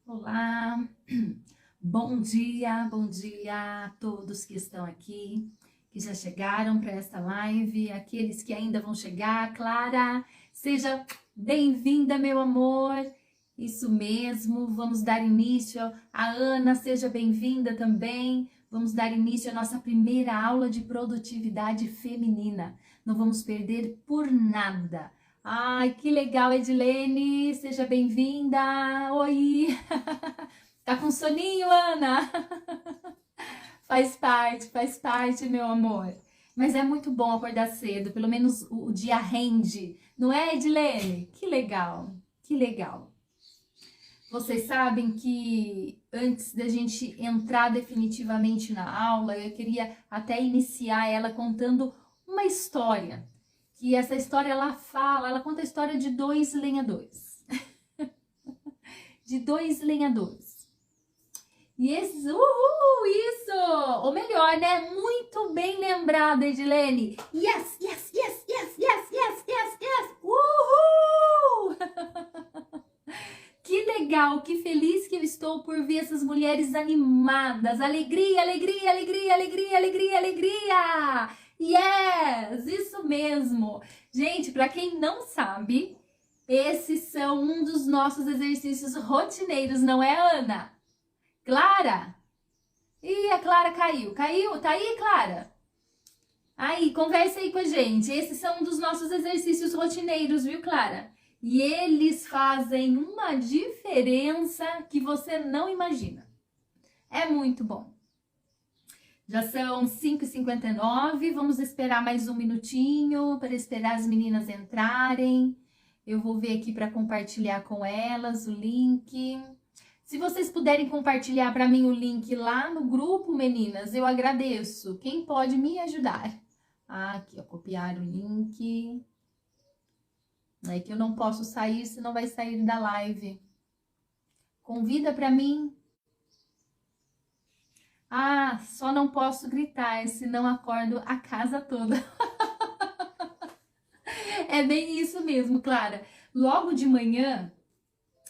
Olá, bom dia a todos que estão aqui, que já chegaram para esta live, aqueles que ainda vão chegar. Clara, seja bem-vinda, meu amor. Isso mesmo, vamos dar início. A Ana, seja bem-vinda também. Vamos dar início à nossa primeira aula de produtividade feminina. Não vamos perder por nada. Ai, que legal, Edilene, seja bem-vinda. Oi. Tá com soninho, Ana? Faz parte, meu amor. Mas é muito bom acordar cedo, pelo menos o dia rende. Não é, Edilene? Que legal, que legal. Vocês sabem que antes da gente entrar definitivamente na aula, eu queria até iniciar ela contando uma história. Que essa história ela conta a história de dois lenhadores. De dois lenhadores. E esses, isso! Ou melhor, né? Muito bem lembrado, Edilene. Yes, yes, yes, yes, yes, yes, yes, yes! Uhul! Que legal, que feliz que eu estou por ver essas mulheres animadas. Alegria, alegria, alegria, alegria, alegria, alegria! Yes, isso mesmo. Gente, para quem não sabe, esses são um dos nossos exercícios rotineiros, não é, Ana? Clara? Ih, a Clara caiu. Caiu? Tá aí, Clara? Aí, conversa aí com a gente. Esses são um dos nossos exercícios rotineiros, viu, Clara? E eles fazem uma diferença que você não imagina. É muito bom. Já são 5h59, vamos esperar mais um minutinho para esperar as meninas entrarem. Eu vou ver aqui para compartilhar com elas o link. Se vocês puderem compartilhar para mim o link lá no grupo, meninas, eu agradeço. Quem pode me ajudar? Aqui, ó, copiar o link. É que eu não posso sair, senão vai sair da live. Convida para mim. Ah, só não posso gritar, senão acordo a casa toda. É bem isso mesmo, Clara. Logo de manhã,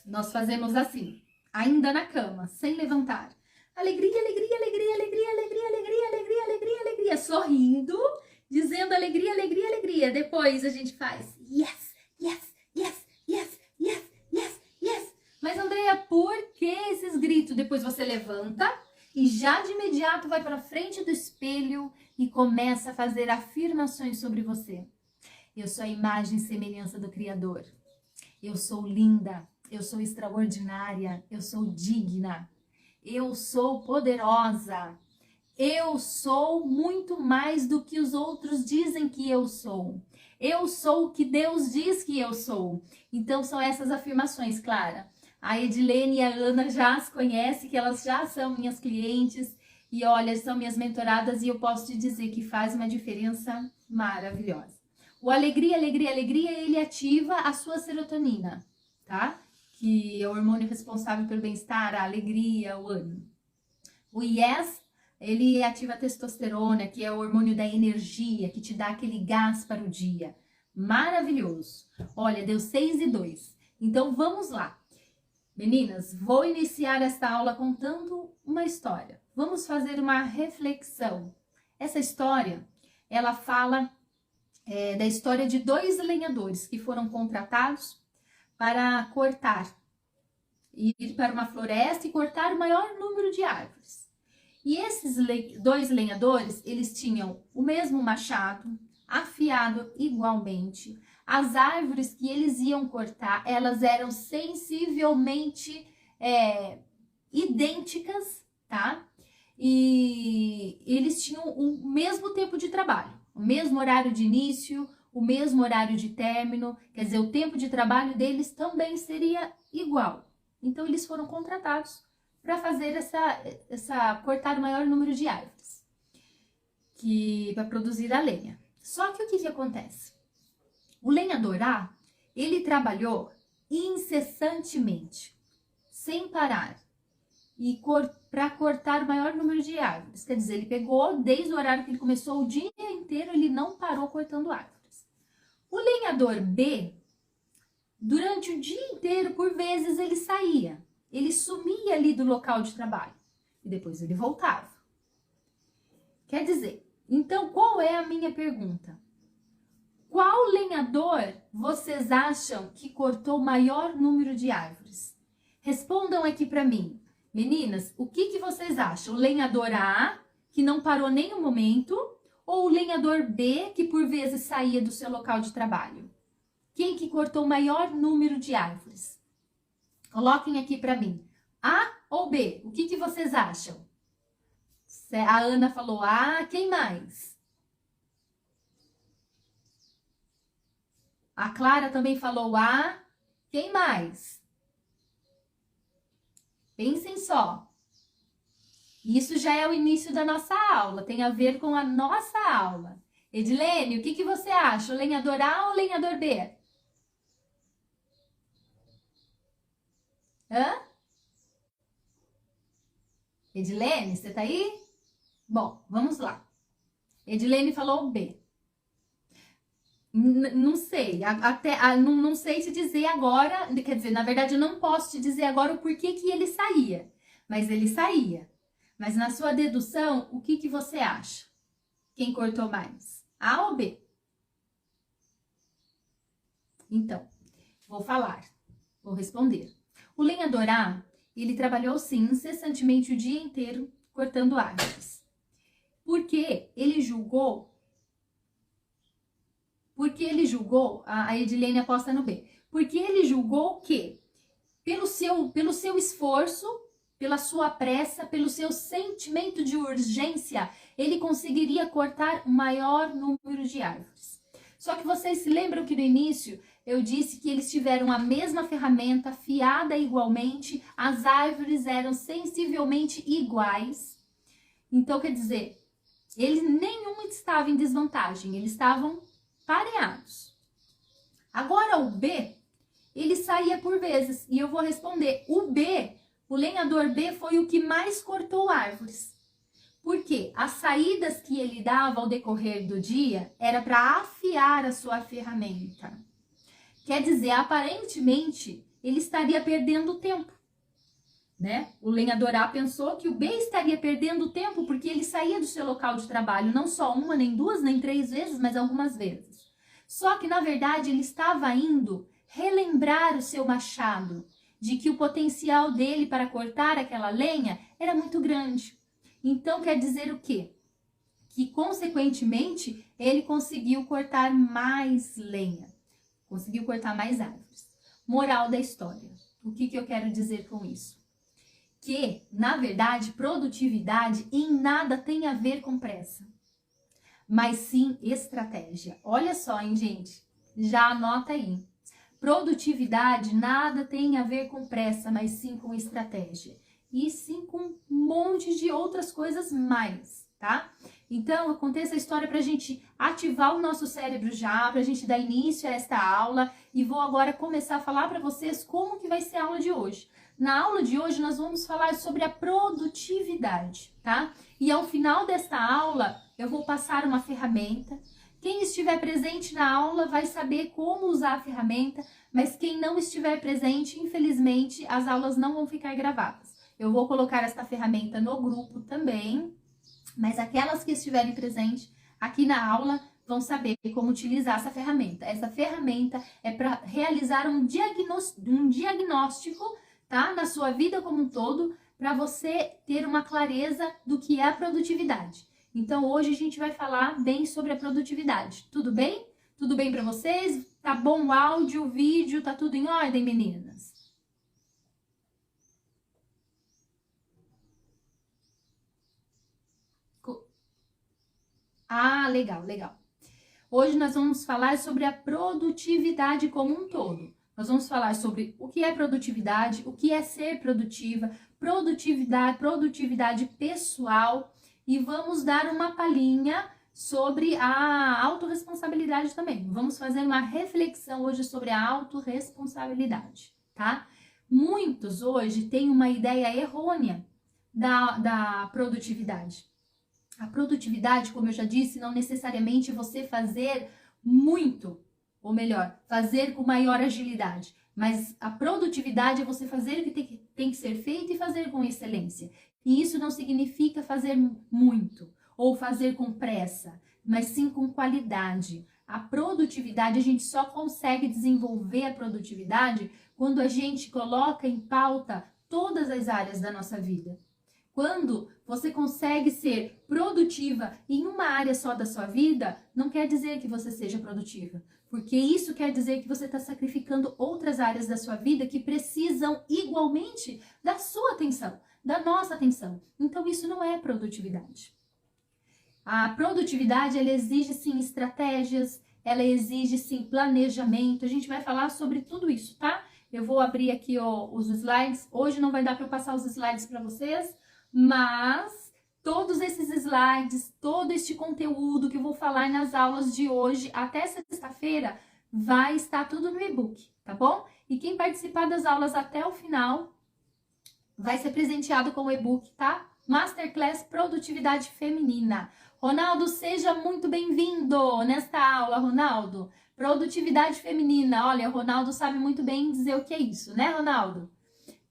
nós fazemos assim, ainda na cama, sem levantar. Alegria, alegria, alegria, alegria, alegria, alegria, alegria, alegria, alegria. Sorrindo, dizendo alegria, alegria, alegria. Depois a gente faz yes, yes, yes, yes, yes, yes, yes. Mas, Andréia, por que esses gritos? Depois você levanta e já de imediato vai para frente do espelho e começa a fazer afirmações sobre você. Eu sou a imagem e semelhança do Criador. Eu sou linda, eu sou extraordinária, eu sou digna, eu sou poderosa, eu sou muito mais do que os outros dizem que eu sou. Eu sou o que Deus diz que eu sou. Então são essas afirmações, Clara. A Edilene e a Ana já as conhecem, que elas já são minhas clientes e olha, são minhas mentoradas e eu posso te dizer que faz uma diferença maravilhosa. O alegria, alegria, alegria, ele ativa a sua serotonina, tá? Que é o hormônio responsável pelo bem-estar, a alegria, o ânimo. O yes, ele ativa a testosterona, que é o hormônio da energia, que te dá aquele gás para o dia. Maravilhoso. Olha, deu 6:02. Então, vamos lá. Meninas, vou iniciar esta aula contando uma história. Vamos fazer uma reflexão. Essa história, ela fala da história de dois lenhadores que foram contratados para cortar, ir para uma floresta e cortar o maior número de árvores. E esses dois lenhadores, eles tinham o mesmo machado, afiado igualmente. As árvores que eles iam cortar, elas eram sensivelmente idênticas, tá? E eles tinham o mesmo tempo de trabalho, o mesmo horário de início, o mesmo horário de término, quer dizer, o tempo de trabalho deles também seria igual. Então, eles foram contratados para fazer cortar o maior número de árvores, para produzir a lenha. Só que o que acontece? O lenhador A, ele trabalhou incessantemente, sem parar, e para cortar o maior número de árvores. Quer dizer, ele pegou, desde o horário que ele começou, o dia inteiro, ele não parou cortando árvores. O lenhador B, durante o dia inteiro, por vezes, ele saía. ele sumia ali do local de trabalho e depois ele voltava. Quer dizer, então qual é a minha pergunta? Qual lenhador vocês acham que cortou o maior número de árvores? Respondam aqui para mim. Meninas, o que vocês acham? O lenhador A, que não parou nem um momento, ou o lenhador B, que por vezes saía do seu local de trabalho? Quem que cortou o maior número de árvores? Coloquem aqui para mim. A ou B? O que vocês acham? A Ana falou A, quem mais? A Clara também falou A, quem mais? Pensem só. Isso já é o início da nossa aula, tem a ver com a nossa aula. Edilene, o que você acha? O lenhador A ou o lenhador B? Hã? Edilene, você tá aí? Bom, vamos lá. Edilene falou B. Não sei, não sei te dizer agora, quer dizer, na verdade eu não posso te dizer agora o porquê que ele saía, mas ele saía. Mas na sua dedução, o que você acha? Quem cortou mais? A ou B? Então, vou falar, vou responder. O lenhador A, ele trabalhou sim incessantemente o dia inteiro cortando árvores. Porque ele julgou, a Edilene aposta no B, porque ele julgou que, pelo seu esforço, pela sua pressa, pelo seu sentimento de urgência, ele conseguiria cortar o maior número de árvores. Só que vocês se lembram que no início eu disse que eles tiveram a mesma ferramenta, afiada igualmente, as árvores eram sensivelmente iguais. Então, quer dizer, nenhum estava em desvantagem, eles estavam pareados. Agora o B, ele saía por vezes, e eu vou responder, o lenhador B foi o que mais cortou árvores. Porque as saídas que ele dava ao decorrer do dia era para afiar a sua ferramenta. Quer dizer, aparentemente, ele estaria perdendo tempo, né? O lenhador A pensou que o B estaria perdendo tempo porque ele saía do seu local de trabalho não só uma, nem duas, nem três vezes, mas algumas vezes. Só que, na verdade, ele estava indo relembrar o seu machado, de que o potencial dele para cortar aquela lenha era muito grande. Então, quer dizer o quê? Que, consequentemente, ele conseguiu cortar mais lenha, conseguiu cortar mais árvores. Moral da história. O que eu quero dizer com isso? Que, na verdade, produtividade em nada tem a ver com pressa, mas sim estratégia. Olha só, hein, gente? Já anota aí. Produtividade nada tem a ver com pressa, mas sim com estratégia. E sim com um monte de outras coisas mais, tá? Então, eu contei essa história pra gente ativar o nosso cérebro já, pra gente dar início a esta aula. E vou agora começar a falar pra vocês como que vai ser a aula de hoje. Na aula de hoje, nós vamos falar sobre a produtividade, tá? E ao final desta aula, eu vou passar uma ferramenta. Quem estiver presente na aula vai saber como usar a ferramenta, mas quem não estiver presente, infelizmente, as aulas não vão ficar gravadas. Eu vou colocar esta ferramenta no grupo também, mas aquelas que estiverem presentes aqui na aula vão saber como utilizar essa ferramenta. Essa ferramenta é para realizar um diagnóstico, tá? Na sua vida como um todo, para você ter uma clareza do que é a produtividade. Então, hoje a gente vai falar bem sobre a produtividade. Tudo bem? Tudo bem para vocês? Tá bom o áudio, o vídeo? Tá tudo em ordem, meninas? Ah, legal, legal. Hoje nós vamos falar sobre a produtividade como um todo. Nós vamos falar sobre o que é produtividade, o que é ser produtiva, produtividade pessoal, e vamos dar uma palhinha sobre a autorresponsabilidade também. Vamos fazer uma reflexão hoje sobre a autorresponsabilidade, tá? Muitos hoje têm uma ideia errônea da produtividade. A produtividade, como eu já disse, não necessariamente você fazer muito, ou melhor, fazer com maior agilidade, Mas a produtividade é você fazer o que tem que ser feito e fazer com excelência. E isso não significa fazer muito ou fazer com pressa, mas sim com qualidade. A produtividade, a gente só consegue desenvolver a produtividade quando a gente coloca em pauta todas as áreas da nossa vida. Quando você consegue ser produtiva em uma área só da sua vida, não quer dizer que você seja produtiva. Porque isso quer dizer que você está sacrificando outras áreas da sua vida que precisam igualmente da sua atenção, da nossa atenção. Então isso não é produtividade. A produtividade, ela exige sim estratégias, ela exige sim planejamento. A gente vai falar sobre tudo isso, tá? Eu vou abrir aqui os slides. Hoje não vai dar para eu passar os slides para vocês, mas todos esses slides, todo este conteúdo que eu vou falar nas aulas de hoje até sexta-feira vai estar tudo no e-book, tá bom? E quem participar das aulas até o final vai ser presenteado com o e-book, tá? Masterclass Produtividade Feminina. Ronaldo, seja muito bem-vindo nesta aula, Ronaldo. Produtividade feminina. Olha, o Ronaldo sabe muito bem dizer o que é isso, né, Ronaldo?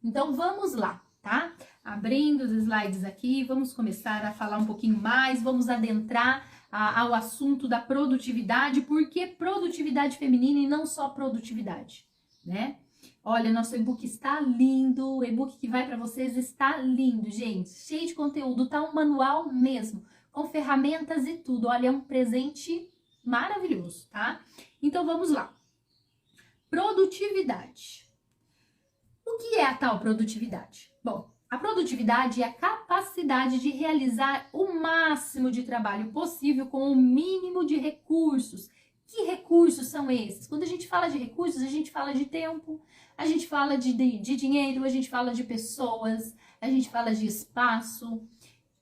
Então, vamos lá, tá? Abrindo os slides aqui, vamos começar a falar um pouquinho mais, vamos adentrar ao assunto da produtividade, porque produtividade feminina e não só produtividade, né? Olha, nosso e-book está lindo, o e-book que vai para vocês está lindo, gente, cheio de conteúdo, tá um manual mesmo, com ferramentas e tudo. Olha, é um presente maravilhoso, tá? Então, vamos lá. Produtividade. O que é a tal produtividade? Bom, a produtividade é a capacidade de realizar o máximo de trabalho possível com o mínimo de recursos. Que recursos são esses? Quando a gente fala de recursos, a gente fala de tempo, a gente fala de dinheiro, a gente fala de pessoas, a gente fala de espaço.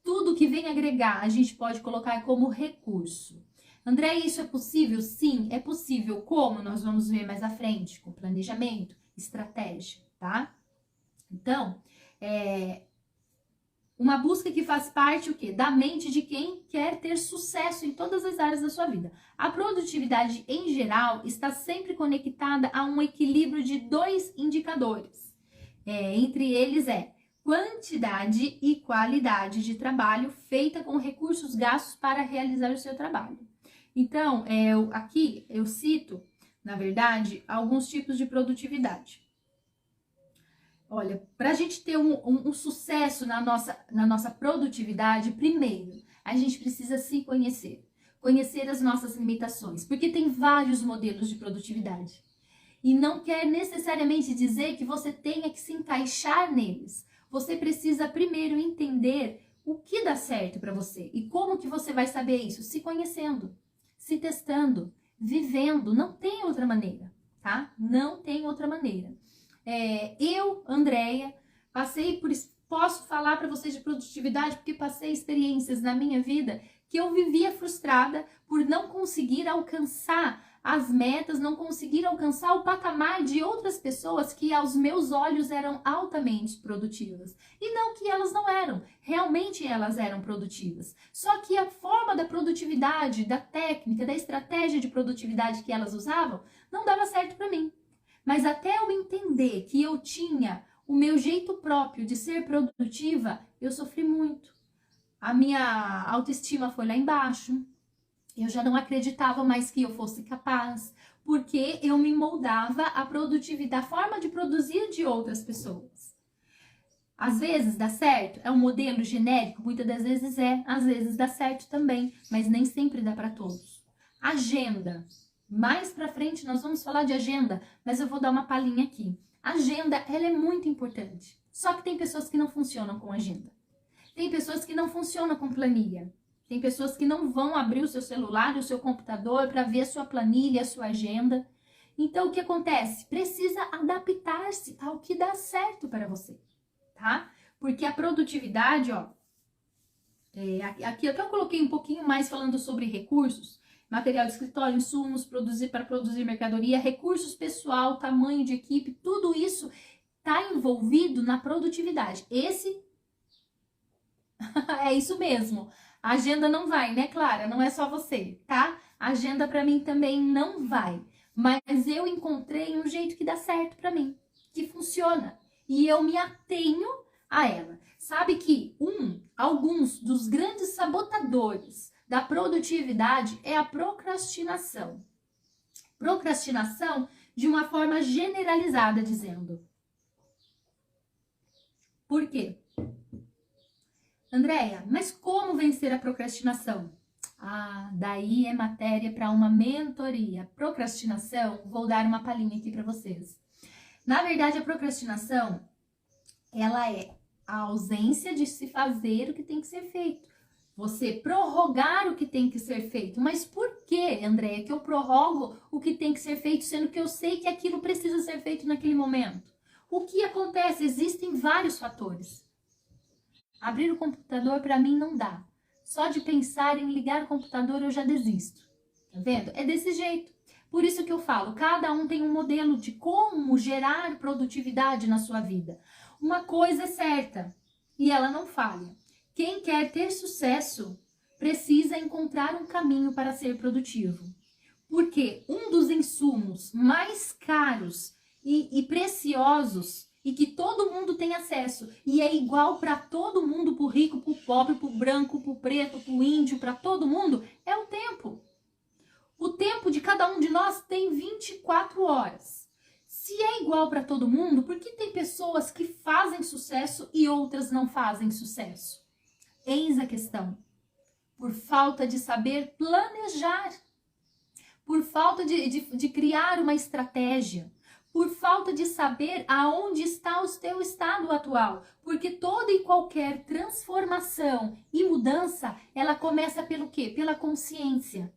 Tudo que vem agregar, a gente pode colocar como recurso. André, isso é possível? Sim, é possível. Como? Nós vamos ver mais à frente, com planejamento, estratégia, tá? Então, uma busca que faz parte o quê? Da mente de quem quer ter sucesso em todas as áreas da sua vida. A produtividade, em geral, está sempre conectada a um equilíbrio de 2 indicadores. Entre eles quantidade e qualidade de trabalho feita com recursos gastos para realizar o seu trabalho. Então, aqui eu cito, na verdade, alguns tipos de produtividade. Olha, para a gente ter um sucesso na nossa produtividade, primeiro, a gente precisa se conhecer. Conhecer as nossas limitações, porque tem vários modelos de produtividade. E não quer necessariamente dizer que você tenha que se encaixar neles. Você precisa primeiro entender o que dá certo para você. E como que você vai saber isso? Se conhecendo, se testando, vivendo. Não tem outra maneira, tá? Não tem outra maneira. Eu, Andréia, posso falar para vocês de produtividade porque passei experiências na minha vida que eu vivia frustrada por não conseguir alcançar as metas, não conseguir alcançar o patamar de outras pessoas que aos meus olhos eram altamente produtivas. E não que elas não eram, realmente elas eram produtivas. Só que a forma da produtividade, da técnica, da estratégia de produtividade que elas usavam, não dava certo para mim. Mas até eu entender que eu tinha o meu jeito próprio de ser produtiva, eu sofri muito. A minha autoestima foi lá embaixo. Eu já não acreditava mais que eu fosse capaz, porque eu me moldava à produtividade, à forma de produzir de outras pessoas. Às vezes dá certo, é um modelo genérico, muitas das vezes às vezes dá certo também, mas nem sempre dá para todos. Agenda. Mais pra frente nós vamos falar de agenda, mas eu vou dar uma palhinha aqui. Agenda, ela é muito importante. Só que tem pessoas que não funcionam com agenda. Tem pessoas que não funcionam com planilha. Tem pessoas que não vão abrir o seu celular, o seu computador para ver a sua planilha, a sua agenda. Então, o que acontece? Precisa adaptar-se ao que dá certo para você, tá? Porque a produtividade, aqui até eu coloquei um pouquinho mais falando sobre recursos, material de escritório, insumos, para produzir mercadoria, recursos pessoal, tamanho de equipe, tudo isso está envolvido na produtividade. É isso mesmo. A agenda não vai, né, Clara? Não é só você, tá? A agenda para mim também não vai. mas eu encontrei um jeito que dá certo para mim, que funciona, e eu me atenho a ela. Sabe que alguns dos grandes sabotadores da produtividade é a procrastinação. Procrastinação de uma forma generalizada, dizendo. Por quê? Andréia, mas como vencer a procrastinação? Ah, daí é matéria para uma mentoria. Procrastinação, vou dar uma palhinha aqui para vocês. Na verdade, a procrastinação, ela é a ausência de se fazer o que tem que ser feito. Você prorrogar o que tem que ser feito. Mas por que, Andréia, que eu prorrogo o que tem que ser feito, sendo que eu sei que aquilo precisa ser feito naquele momento? O que acontece? Existem vários fatores. Abrir o computador para mim não dá. Só de pensar em ligar o computador eu já desisto. Tá vendo? É desse jeito. Por isso que eu falo, cada um tem um modelo de como gerar produtividade na sua vida. Uma coisa é certa, e ela não falha. Quem quer ter sucesso precisa encontrar um caminho para ser produtivo. Porque um dos insumos mais caros e preciosos e que todo mundo tem acesso e é igual para todo mundo, para o rico, para o pobre, para o branco, para o preto, para o índio, para todo mundo, é o tempo. O tempo de cada um de nós tem 24 horas. Se é igual para todo mundo, por que tem pessoas que fazem sucesso e outras não fazem sucesso? Eis a questão. Por falta de saber planejar, por falta de criar uma estratégia, por falta de saber aonde está o teu estado atual, porque toda e qualquer transformação e mudança, ela começa pelo quê? Pela consciência.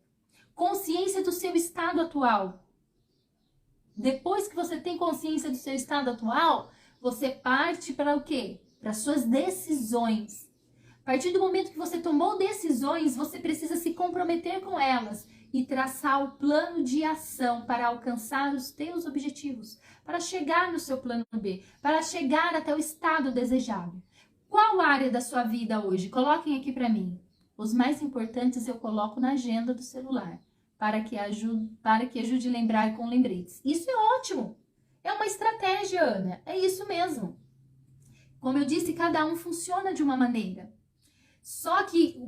Consciência do seu estado atual. Depois que você tem consciência do seu estado atual, você parte para o quê? Para suas decisões. A partir do momento que você tomou decisões, você precisa se comprometer com elas e traçar o plano de ação para alcançar os teus objetivos, para chegar no seu plano B, para chegar até o estado desejado. Qual área da sua vida hoje? Coloquem aqui para mim. Os mais importantes eu coloco na agenda do celular, para que ajude a lembrar com lembretes. Isso é ótimo. É uma estratégia, Ana. É isso mesmo. Como eu disse, cada um funciona de uma maneira. Só que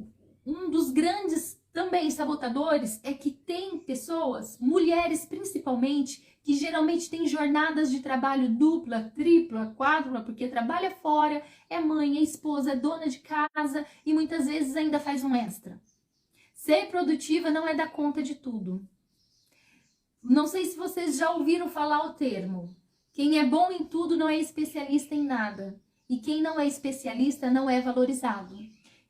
um dos grandes também sabotadores é que tem pessoas, mulheres principalmente, que geralmente têm jornadas de trabalho dupla, tripla, quádrupla, porque trabalha fora, é mãe, é esposa, é dona de casa e muitas vezes ainda faz um extra. Ser produtiva não é dar conta de tudo. Não sei se vocês já ouviram falar o termo. Quem é bom em tudo não é especialista em nada. E quem não é especialista não é valorizado.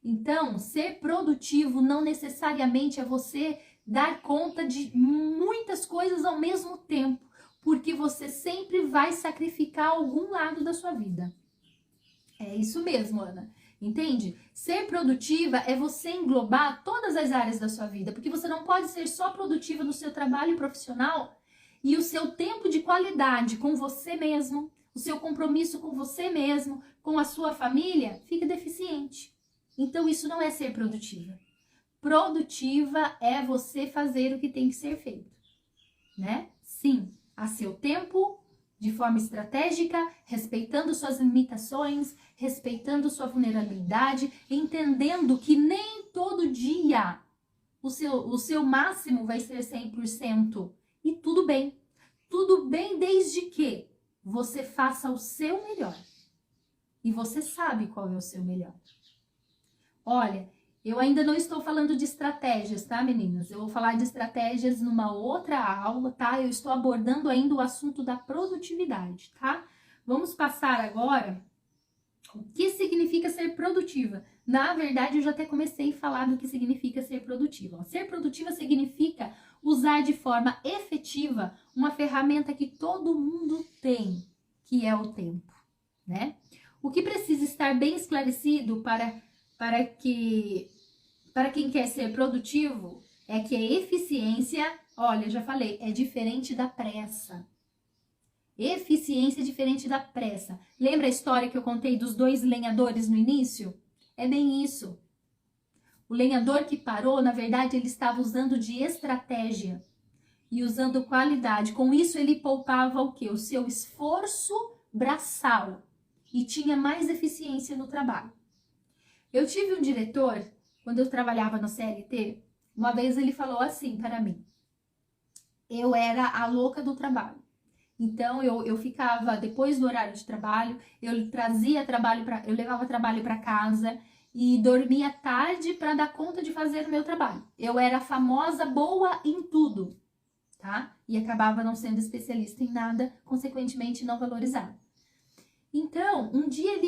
Então, ser produtivo não necessariamente é você dar conta de muitas coisas ao mesmo tempo, porque você sempre vai sacrificar algum lado da sua vida. É isso mesmo, Ana. Entende? Ser produtiva é você englobar todas as áreas da sua vida, porque você não pode ser só produtiva no seu trabalho profissional e o seu tempo de qualidade com você mesmo, o seu compromisso com você mesmo, com a sua família, fica deficiente. Então, isso não é ser produtiva. Produtiva é você fazer o que tem que ser feito, né? Sim, a seu tempo, de forma estratégica, respeitando suas limitações, respeitando sua vulnerabilidade, entendendo que nem todo dia o seu máximo vai ser 100%. E tudo bem. Tudo bem desde que você faça o seu melhor. E você sabe qual é o seu melhor. Olha, eu ainda não estou falando de estratégias, tá, meninas? Eu vou falar de estratégias numa outra aula, tá? Eu estou abordando ainda o assunto da produtividade, tá? Vamos passar agora o que significa ser produtiva. Na verdade, eu já até comecei a falar do que significa ser produtiva. Ser produtiva significa usar de forma efetiva uma ferramenta que todo mundo tem, que é o tempo, né? O que precisa estar bem esclarecido para quem quer ser produtivo é que a eficiência, olha, já falei, é diferente da pressa. Eficiência é diferente da pressa. Lembra a história que eu contei dos 2 lenhadores no início? É bem isso. O lenhador que parou, na verdade, ele estava usando de estratégia. e usando qualidade. Com isso, ele poupava o quê? O seu esforço braçal e tinha mais eficiência no trabalho. Eu tive um diretor, quando eu trabalhava no CLT, uma vez ele falou assim para mim: eu era a louca do trabalho. Então, eu ficava, depois do horário de trabalho, eu trazia trabalho eu levava trabalho para casa e dormia tarde para dar conta de fazer o meu trabalho. Eu era a famosa boa em tudo, tá? E acabava não sendo especialista em nada, consequentemente não valorizada. Então, um dia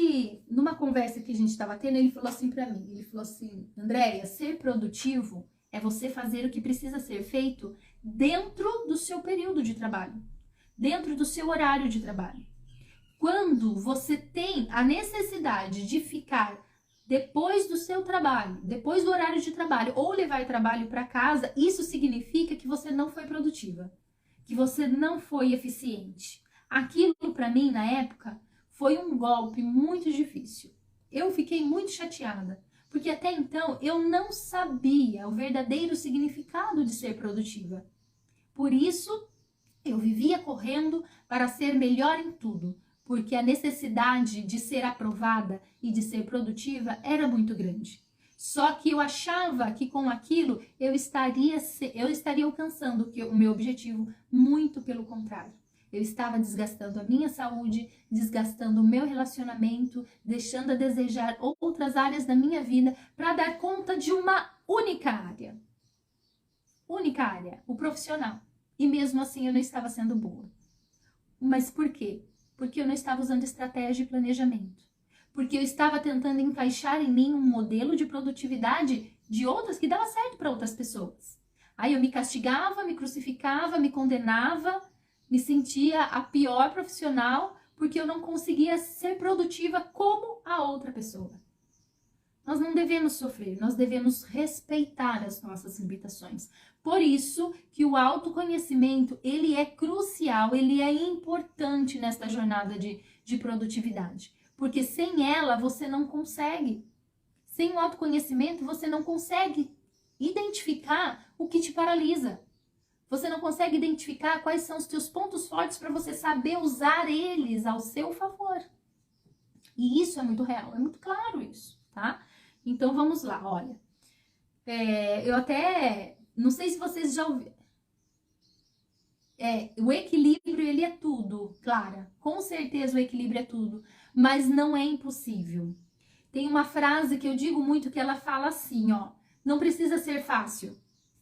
numa conversa que a gente estava tendo, ele falou assim para mim, ele falou assim: Andréia, ser produtivo é você fazer o que precisa ser feito dentro do seu período de trabalho, dentro do seu horário de trabalho. Quando você tem a necessidade de ficar depois do seu trabalho, depois do horário de trabalho, ou levar trabalho para casa, isso significa que você não foi produtiva, que você não foi eficiente. Aquilo para mim, na época, foi um golpe muito difícil. Eu fiquei muito chateada, porque até então eu não sabia o verdadeiro significado de ser produtiva. Por isso, eu vivia correndo para ser melhor em tudo, porque a necessidade de ser aprovada e de ser produtiva era muito grande. Só que eu achava que com aquilo eu estaria alcançando o meu objetivo, muito pelo contrário. Eu estava desgastando a minha saúde, desgastando o meu relacionamento, deixando a desejar outras áreas da minha vida para dar conta de uma única área. Única área, o profissional. E mesmo assim eu não estava sendo boa. Mas por quê? Porque eu não estava usando estratégia e planejamento. Porque eu estava tentando encaixar em mim um modelo de produtividade de outras que dava certo para outras pessoas. Aí eu me castigava, me crucificava, me condenava, me sentia a pior profissional porque eu não conseguia ser produtiva como a outra pessoa. Nós não devemos sofrer, nós devemos respeitar as nossas limitações. Por isso que o autoconhecimento, ele é crucial, ele é importante nesta jornada de produtividade. Porque sem ela, você não consegue. Sem o autoconhecimento, você não consegue identificar o que te paralisa. Você não consegue identificar quais são os teus pontos fortes para você saber usar eles ao seu favor. E isso é muito real, é muito claro isso, tá? Então, vamos lá, olha. Eu até... Não sei se vocês já ouviram. O equilíbrio, ele é tudo, Clara. Com certeza o equilíbrio é tudo. Mas não é impossível. Tem uma frase que eu digo muito que ela fala assim, ó. Não precisa ser fácil.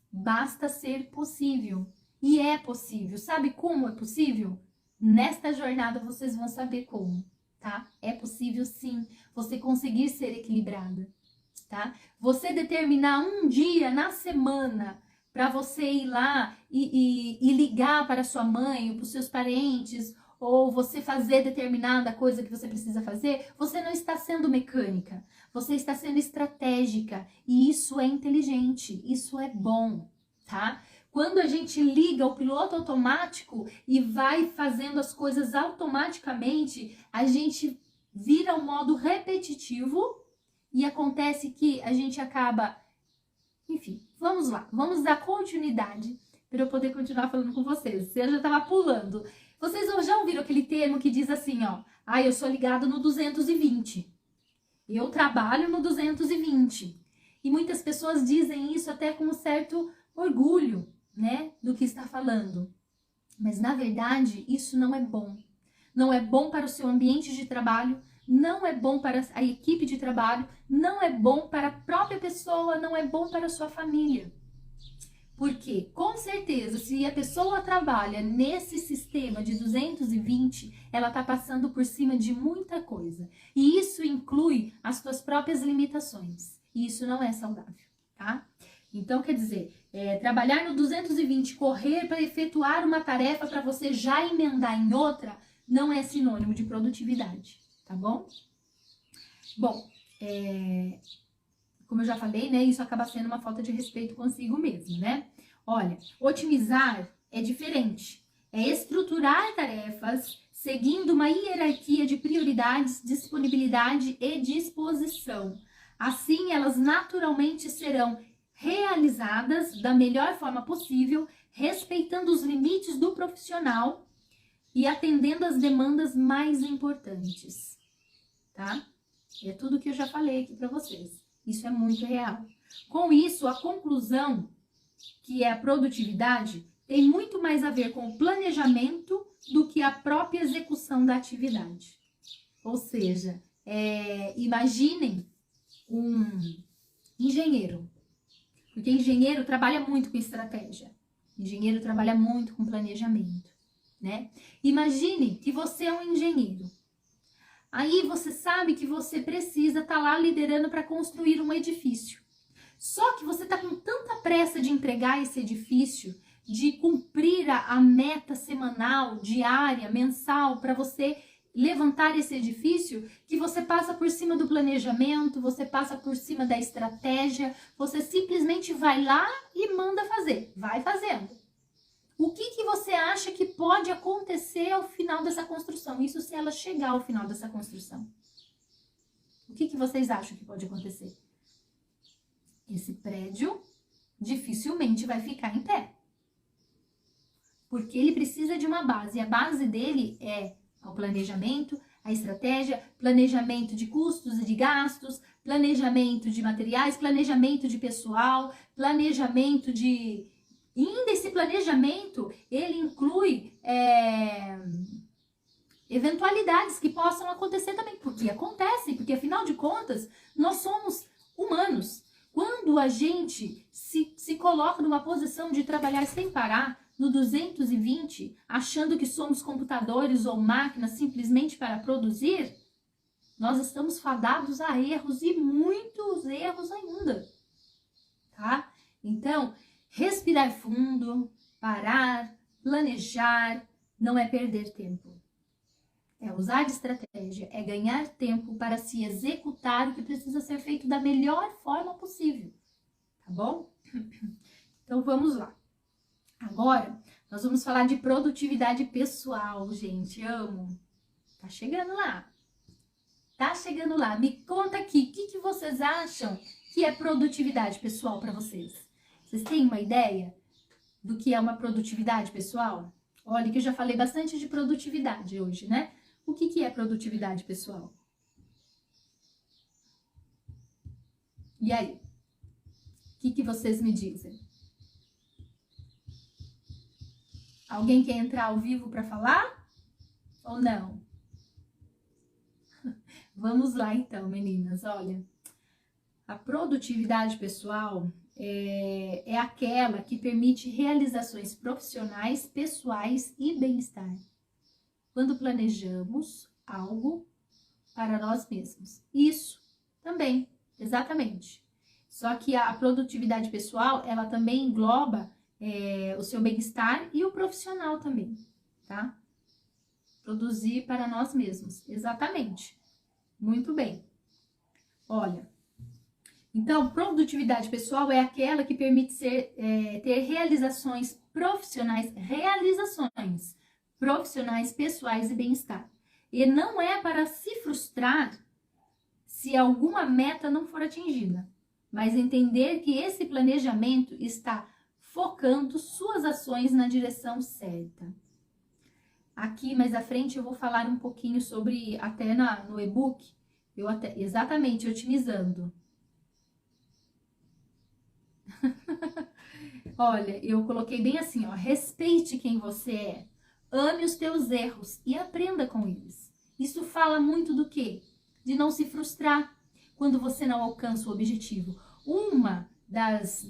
Basta ser possível. E é possível. Sabe como é possível? Nesta jornada vocês vão saber como, tá? É possível sim você conseguir ser equilibrada. Tá? Você determinar um dia na semana para você ir lá e ligar para sua mãe ou para os seus parentes, ou você fazer determinada coisa que você precisa fazer, você não está sendo mecânica, você está sendo estratégica, e isso é inteligente, isso é bom, tá? Quando a gente liga o piloto automático e vai fazendo as coisas automaticamente, a gente vira um modo repetitivo. E acontece que a gente acaba... Enfim, vamos lá. Vamos dar continuidade para eu poder continuar falando com vocês. Eu já estava pulando. Vocês já ouviram aquele termo que diz assim, ó... eu sou ligado no 220. Eu trabalho no 220. E muitas pessoas dizem isso até com um certo orgulho, né? Do que está falando. Mas, na verdade, isso não é bom. Não é bom para o seu ambiente de trabalho, não é bom para a equipe de trabalho, não é bom para a própria pessoa, não é bom para a sua família. Porque, com certeza, se a pessoa trabalha nesse sistema de 220, ela está passando por cima de muita coisa. E isso inclui as suas próprias limitações. E isso não é saudável, tá? Então, quer dizer, trabalhar no 220, correr para efetuar uma tarefa para você já emendar em outra, não é sinônimo de produtividade. Tá bom? Bom, como eu já falei, né? Isso acaba sendo uma falta de respeito consigo mesmo, né? Olha, otimizar é diferente. É estruturar tarefas seguindo uma hierarquia de prioridades, disponibilidade e disposição. Assim, elas naturalmente serão realizadas da melhor forma possível, respeitando os limites do profissional e atendendo às demandas mais importantes, tá? É tudo que eu já falei aqui para vocês. Isso é muito real. Com isso, a conclusão, que é a produtividade, tem muito mais a ver com o planejamento do que a própria execução da atividade. Ou seja, imaginem um engenheiro, porque engenheiro trabalha muito com estratégia, engenheiro trabalha muito com planejamento, né? Imagine que você é um engenheiro. Aí você sabe que você precisa estar lá liderando para construir um edifício. Só que você está com tanta pressa de entregar esse edifício, de cumprir a meta semanal, diária, mensal, para você levantar esse edifício, que você passa por cima do planejamento, você passa por cima da estratégia, você simplesmente vai lá e manda fazer, vai fazendo. O que você acha que pode acontecer ao final dessa construção? Isso se ela chegar ao final dessa construção. O que vocês acham que pode acontecer? Esse prédio dificilmente vai ficar em pé. Porque ele precisa de uma base. E a base dele é o planejamento, a estratégia, planejamento de custos e de gastos, planejamento de materiais, planejamento de pessoal, planejamento de... E ainda esse planejamento, ele inclui eventualidades que possam acontecer também. Porque acontecem, porque afinal de contas, nós somos humanos. Quando a gente se coloca numa posição de trabalhar sem parar, no 220, achando que somos computadores ou máquinas simplesmente para produzir, nós estamos fadados a erros e muitos erros ainda, tá? Então, respirar fundo, parar, planejar, não é perder tempo. É usar de estratégia, é ganhar tempo para se executar o que precisa ser feito da melhor forma possível, tá bom? Então, vamos lá. Agora, nós vamos falar de produtividade pessoal, gente, amo. Tá chegando lá. Tá chegando lá. Me conta aqui, o que vocês acham que é produtividade pessoal para vocês? Vocês têm uma ideia do que é uma produtividade pessoal? Olha que eu já falei bastante de produtividade hoje, né? O que é produtividade pessoal? E aí? O que vocês me dizem? Alguém quer entrar ao vivo para falar? Ou não? Vamos lá então, meninas. Olha, a produtividade pessoal é aquela que permite realizações profissionais, pessoais e bem-estar. Quando planejamos algo para nós mesmos. Isso também, exatamente. Só que a produtividade pessoal, ela também engloba o seu bem-estar e o profissional também, tá? Produzir para nós mesmos, exatamente. Muito bem. Olha, então, produtividade pessoal é aquela que permite ter realizações profissionais, pessoais e bem-estar. E não é para se frustrar se alguma meta não for atingida, mas entender que esse planejamento está focando suas ações na direção certa. Aqui mais à frente eu vou falar um pouquinho sobre, até no e-book, exatamente, otimizando. Olha, eu coloquei bem assim, ó, respeite quem você é, ame os teus erros e aprenda com eles. Isso fala muito do quê? De não se frustrar quando você não alcança o objetivo. Uma das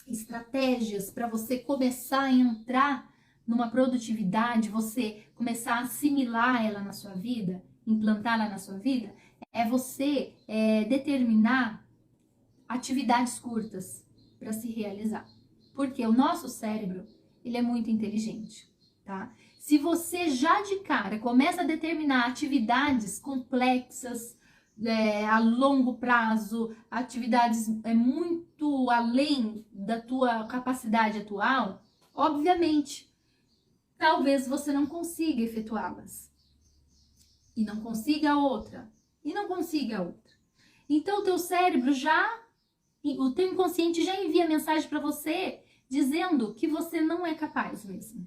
estratégias para você começar a entrar numa produtividade, você começar a assimilar ela na sua vida, implantá-la na sua vida, é você determinar atividades curtas para se realizar. Porque o nosso cérebro, ele é muito inteligente, tá? Se você já de cara começa a determinar atividades complexas, a longo prazo, atividades muito além da tua capacidade atual, obviamente, talvez você não consiga efetuá-las. E não consiga outra. E não consiga outra. Então, o teu cérebro o teu inconsciente já envia mensagem para você dizendo que você não é capaz mesmo.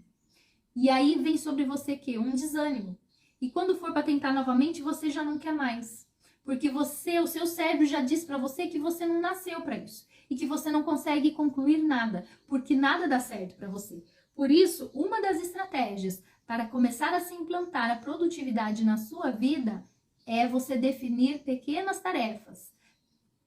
E aí vem sobre você que um desânimo. E quando for para tentar novamente, você já não quer mais. Porque o seu cérebro já diz para você que você não nasceu para isso. E que você não consegue concluir nada. Porque nada dá certo para você. Por isso, uma das estratégias para começar a se implantar a produtividade na sua vida é você definir pequenas tarefas.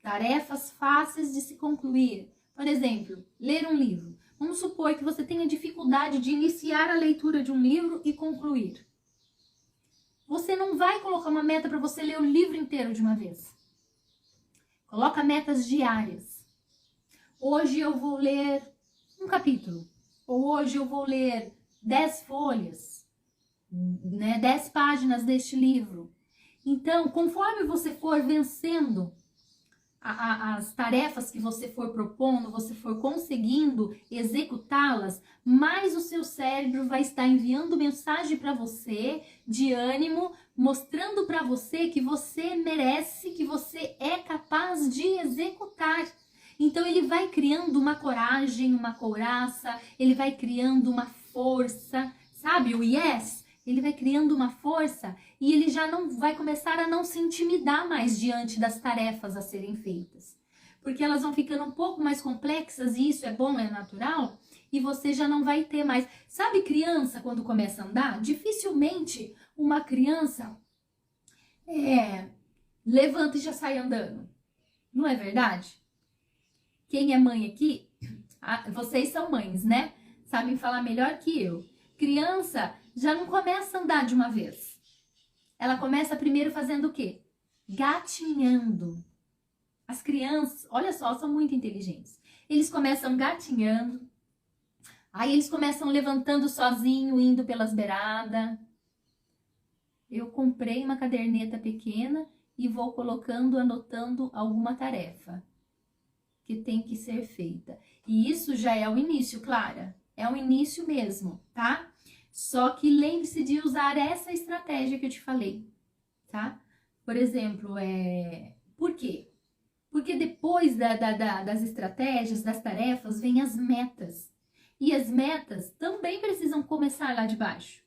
Tarefas fáceis de se concluir. Por exemplo, ler um livro. Vamos supor que você tenha dificuldade de iniciar a leitura de um livro e concluir. Você não vai colocar uma meta para você ler o livro inteiro de uma vez. Coloca metas diárias. Hoje eu vou ler um capítulo. Ou hoje eu vou ler 10 folhas, 10 páginas deste livro. Então, conforme você for vencendo as tarefas que você for propondo, você for conseguindo executá-las, mais o seu cérebro vai estar enviando mensagem para você de ânimo, mostrando para você que você merece, que você é capaz de executar. Então ele vai criando uma coragem, uma couraça, ele vai criando uma força, sabe? O yes, ele vai criando uma força e ele já não vai começar a não se intimidar mais diante das tarefas a serem feitas. Porque elas vão ficando um pouco mais complexas e isso é bom, é natural, e você já não vai ter mais. Sabe criança quando começa a andar? Dificilmente uma criança levanta e já sai andando. Não é verdade? Quem é mãe aqui, vocês são mães, né? Sabem falar melhor que eu. Criança já não começa a andar de uma vez. Ela começa primeiro fazendo o quê? Gatinhando. As crianças, olha só, são muito inteligentes. Eles começam gatinhando. Aí eles começam levantando sozinho, indo pelas beiradas. Eu comprei uma caderneta pequena e vou colocando, anotando alguma tarefa que tem que ser feita. E isso já é o início, Clara. É o início mesmo, tá? Só que lembre-se de usar essa estratégia que eu te falei, tá? Por exemplo, por quê? Porque depois das estratégias, das tarefas, vem as metas. E as metas também precisam começar lá de baixo,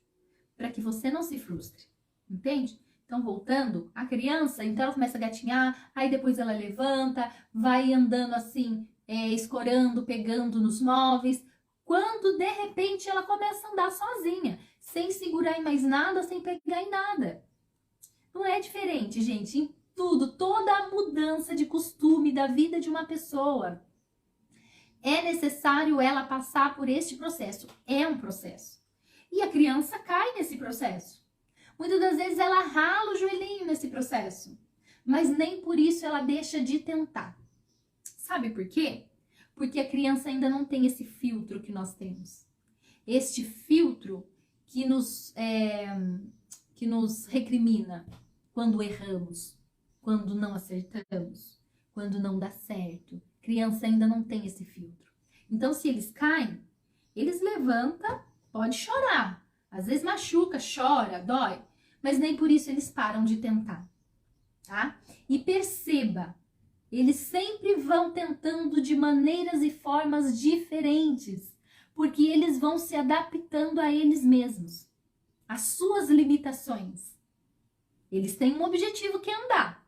para que você não se frustre, entende? Então, voltando, a criança, então ela começa a gatinhar, aí depois ela levanta, vai andando assim, escorando, pegando nos móveis, quando de repente ela começa a andar sozinha, sem segurar em mais nada, sem pegar em nada. Não é diferente, gente, em tudo, toda a mudança de costume da vida de uma pessoa. É necessário ela passar por este processo, é um processo. E a criança cai nesse processo. Muitas das vezes ela rala o joelhinho nesse processo, mas nem por isso ela deixa de tentar. Sabe por quê? Porque a criança ainda não tem esse filtro que nós temos. Este filtro que nos recrimina quando erramos, quando não acertamos, quando não dá certo. A criança ainda não tem esse filtro. Então, se eles caem, eles levantam, pode chorar. Às vezes machuca, chora, dói. Mas nem por isso eles param de tentar, tá? E perceba, eles sempre vão tentando de maneiras e formas diferentes, porque eles vão se adaptando a eles mesmos, às suas limitações. Eles têm um objetivo que é andar.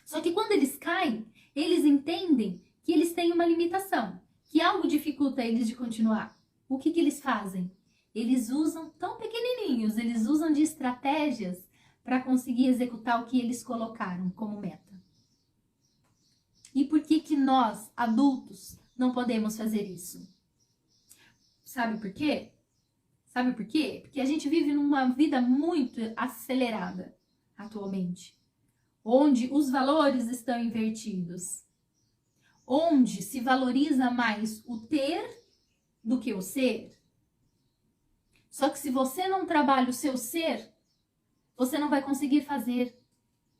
Só que quando eles caem, eles entendem que eles têm uma limitação, que algo dificulta eles de continuar. O que eles fazem? Eles usam tão pequenininhos, eles usam de estratégias para conseguir executar o que eles colocaram como meta. E por que nós, adultos, não podemos fazer isso? Sabe por quê? Sabe por quê? Porque a gente vive numa vida muito acelerada atualmente, onde os valores estão invertidos, onde se valoriza mais o ter do que o ser. Só que se você não trabalha o seu ser, você não vai conseguir fazer.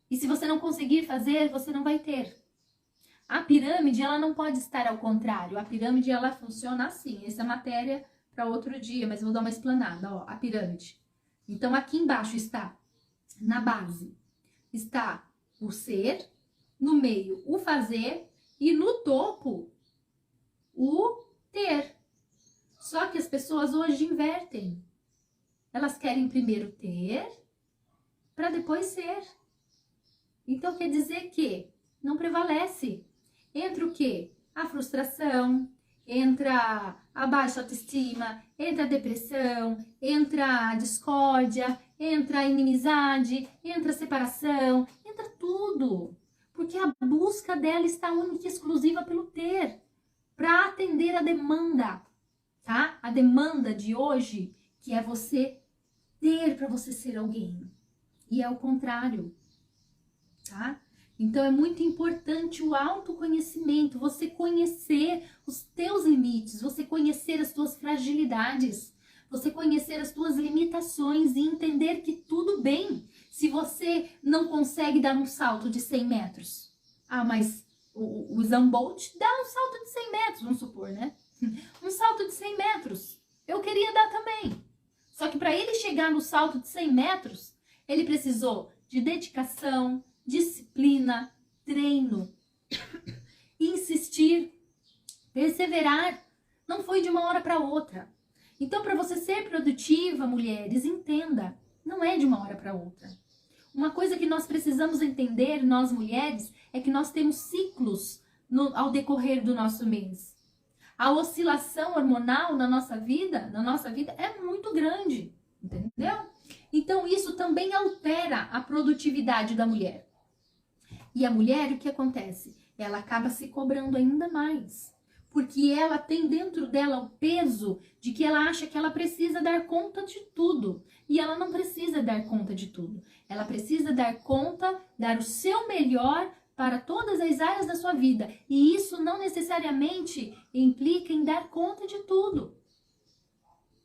E se você não conseguir fazer, você não vai ter. A pirâmide, ela não pode estar ao contrário. A pirâmide, ela funciona assim. Essa é matéria para outro dia, mas eu vou dar uma explanada. Ó, a pirâmide. Então, aqui embaixo está, na base, está o ser, no meio, o fazer, e no topo, o ter. Só que as pessoas hoje invertem. Elas querem primeiro ter para depois ser. Então quer dizer que não prevalece. Entra o quê? A frustração, entra a baixa autoestima, entra a depressão, entra a discórdia, entra a inimizade, entra a separação, entra tudo. Porque a busca dela está única e exclusiva pelo ter, para atender a demanda, tá? A demanda de hoje, que é você ter para você ser alguém. E é o contrário, tá? Então é muito importante o autoconhecimento, você conhecer os teus limites, você conhecer as tuas fragilidades, você conhecer as tuas limitações e entender que tudo bem se você não consegue dar um salto de 100 metros. Ah, mas o Usain Bolt dá um salto de 100 metros, vamos supor, né? Um salto de 100 metros. Eu queria dar também. Só que para ele chegar no salto de 100 metros, ele precisou de dedicação, disciplina, treino, insistir, perseverar. Não foi de uma hora para outra. Então, para você ser produtiva, mulheres, entenda, não é de uma hora para outra. Uma coisa que nós precisamos entender, nós mulheres, é que nós temos ciclos ao decorrer do nosso mês. A oscilação hormonal na nossa vida é muito grande, entendeu? Então, isso também altera a produtividade da mulher. E a mulher, o que acontece? Ela acaba se cobrando ainda mais. Porque ela tem dentro dela o peso de que ela acha que ela precisa dar conta de tudo. E ela não precisa dar conta de tudo. Ela precisa dar conta, dar o seu melhor para todas as áreas da sua vida. E isso não necessariamente implica em dar conta de tudo.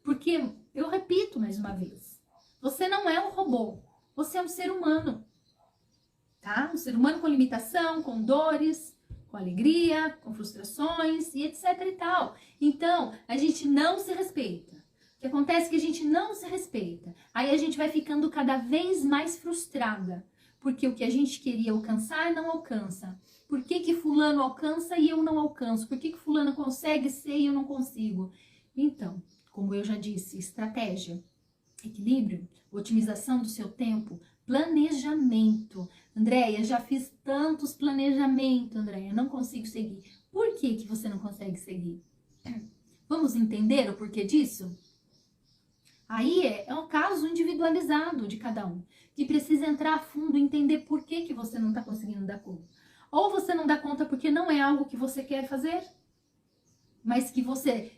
Porque, eu repito mais uma vez, você não é um robô, você é um ser humano. Tá? Um ser humano com limitação, com dores, com alegria, com frustrações e etc e tal. Então, a gente não se respeita. O que acontece é que a gente não se respeita. Aí a gente vai ficando cada vez mais frustrada. Porque o que a gente queria alcançar não alcança. Por que que fulano alcança e eu não alcanço? Por que que fulano consegue ser e eu não consigo? Então, como eu já disse, estratégia, equilíbrio, otimização do seu tempo, planejamento. Andréia, já fiz tantos planejamentos, Andréia, não consigo seguir. Por que que você não consegue seguir? Vamos entender o porquê disso? Aí é um caso individualizado de cada um, que precisa entrar a fundo e entender por que que você não está conseguindo dar conta. Ou você não dá conta porque não é algo que você quer fazer, mas que você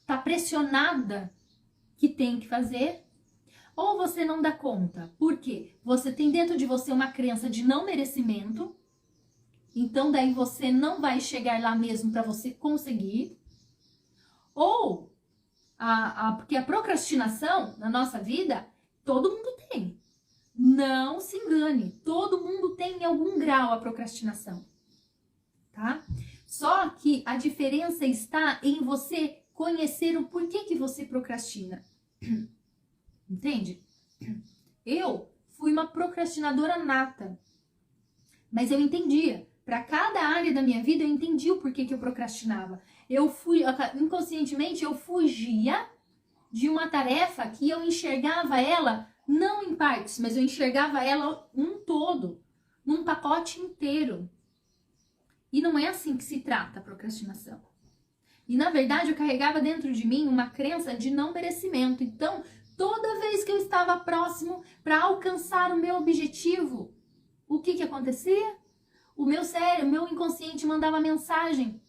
está pressionada que tem que fazer. Ou você não dá conta porque você tem dentro de você uma crença de não merecimento, então daí você não vai chegar lá mesmo para você conseguir. Ou porque a procrastinação na nossa vida, todo mundo tem. Não se engane, todo mundo tem em algum grau a procrastinação, tá? Só que a diferença está em você conhecer o porquê que você procrastina. Entende? Eu fui uma procrastinadora nata, mas eu entendia. Para cada área da minha vida, eu entendi o porquê que eu procrastinava. Inconscientemente, eu fugia de uma tarefa que eu enxergava ela, não em partes, mas eu enxergava ela um todo, num pacote inteiro. E não é assim que se trata a procrastinação. E, na verdade, eu carregava dentro de mim uma crença de não merecimento. Então, toda vez que eu estava próximo para alcançar o meu objetivo, o que acontecia? O meu cérebro, o meu inconsciente mandava mensagem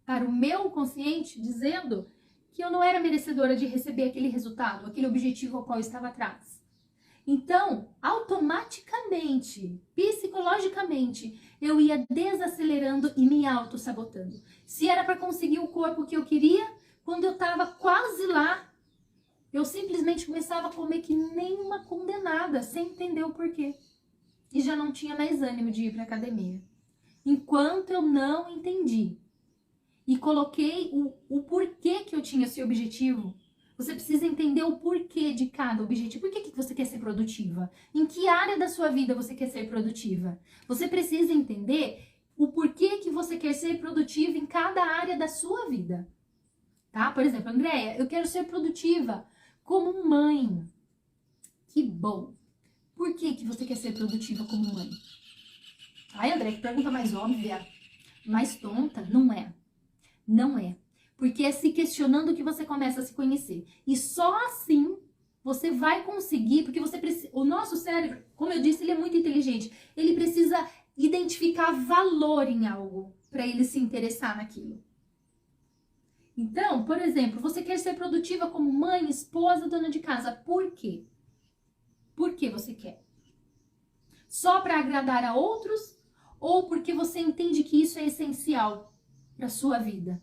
para o meu consciente dizendo que eu não era merecedora de receber aquele resultado, aquele objetivo ao qual eu estava atrás. Então, automaticamente, psicologicamente, eu ia desacelerando e me auto-sabotando. Se era para conseguir o corpo que eu queria, quando eu estava quase lá, eu simplesmente começava a comer que nem uma condenada, sem entender o porquê. E já não tinha mais ânimo de ir para academia. Enquanto eu não entendi e coloquei o porquê que eu tinha esse objetivo. Você precisa entender o porquê de cada objetivo. Por que você quer ser produtiva? Em que área da sua vida você quer ser produtiva? Você precisa entender o porquê que você quer ser produtiva em cada área da sua vida, tá? Por exemplo, Andréia, eu quero ser produtiva como mãe. Que bom. Por que que você quer ser produtiva como mãe? Ai, André, que pergunta mais óbvia, mais tonta. Não é. Não é. Porque é se questionando que você começa a se conhecer. E só assim você vai conseguir, porque você precisa. O nosso cérebro, como eu disse, ele é muito inteligente. Ele precisa identificar valor em algo para ele se interessar naquilo. Então, por exemplo, você quer ser produtiva como mãe, esposa, dona de casa. Por quê? Por que você quer? Só para agradar a outros? Ou porque você entende que isso é essencial para sua vida?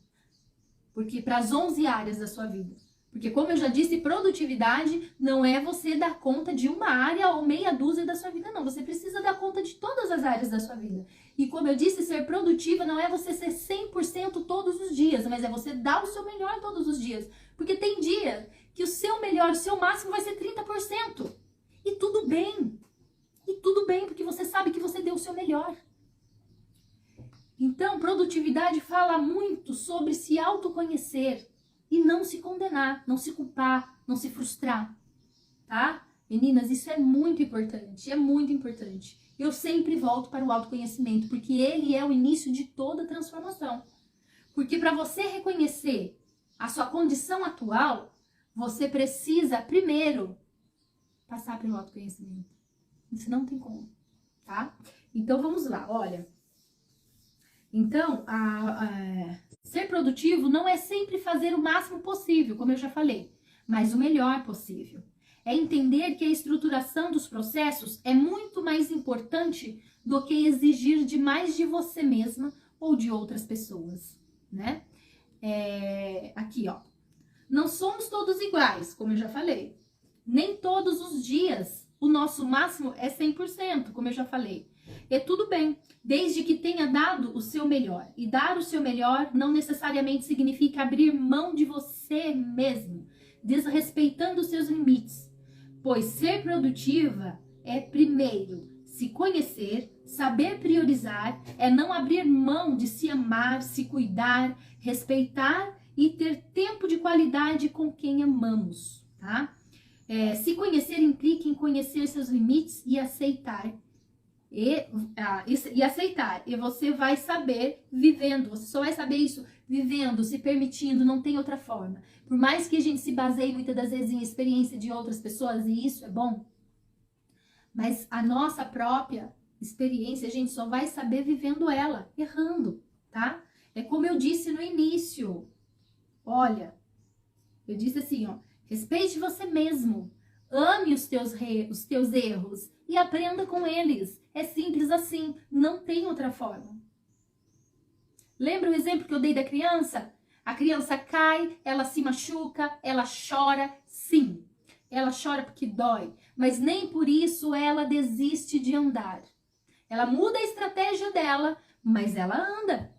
Porque para as 11 áreas da sua vida. Porque, como eu já disse, produtividade não é você dar conta de uma área ou meia dúzia da sua vida, não. Você precisa dar conta de todas as áreas da sua vida. E como eu disse, ser produtiva não é você ser 100% todos os dias, mas é você dar o seu melhor todos os dias. Porque tem dia que o seu melhor, o seu máximo vai ser 30%. E tudo bem. E tudo bem, porque você sabe que você deu o seu melhor. Então, produtividade fala muito sobre se autoconhecer e não se condenar, não se culpar, não se frustrar, tá? Meninas, isso é muito importante. Eu sempre volto para o autoconhecimento, porque ele é o início de toda transformação. Porque para você reconhecer a sua condição atual, você precisa primeiro passar pelo autoconhecimento. Isso não tem como, tá? Então, vamos lá, olha. Então, ser produtivo não é sempre fazer o máximo possível, como eu já falei, mas o melhor possível. É entender que a estruturação dos processos é muito mais importante do que exigir demais de você mesma ou de outras pessoas, né? Aqui, ó. Não somos todos iguais, como eu já falei. Nem todos os dias o nosso máximo é 100%, como eu já falei. É tudo bem, desde que tenha dado o seu melhor. E dar o seu melhor não necessariamente significa abrir mão de você mesmo, desrespeitando os seus limites. Pois ser produtiva é, primeiro, se conhecer, saber priorizar, é não abrir mão de se amar, se cuidar, respeitar e ter tempo de qualidade com quem amamos, tá? Se conhecer implica em conhecer seus limites e aceitar. E você vai saber vivendo, você só vai saber isso vivendo, se permitindo, não tem outra forma. Por mais que a gente se baseie muitas das vezes em experiência de outras pessoas, e isso é bom, mas a nossa própria experiência a gente só vai saber vivendo ela, errando, tá? É como eu disse no início, olha, eu disse assim, ó, respeite você mesmo, ame os teus erros e aprenda com eles. É simples assim, não tem outra forma. Lembra o exemplo que eu dei da criança? A criança cai, ela se machuca, ela chora, sim. Ela chora porque dói, mas nem por isso ela desiste de andar. Ela muda a estratégia dela, mas ela anda.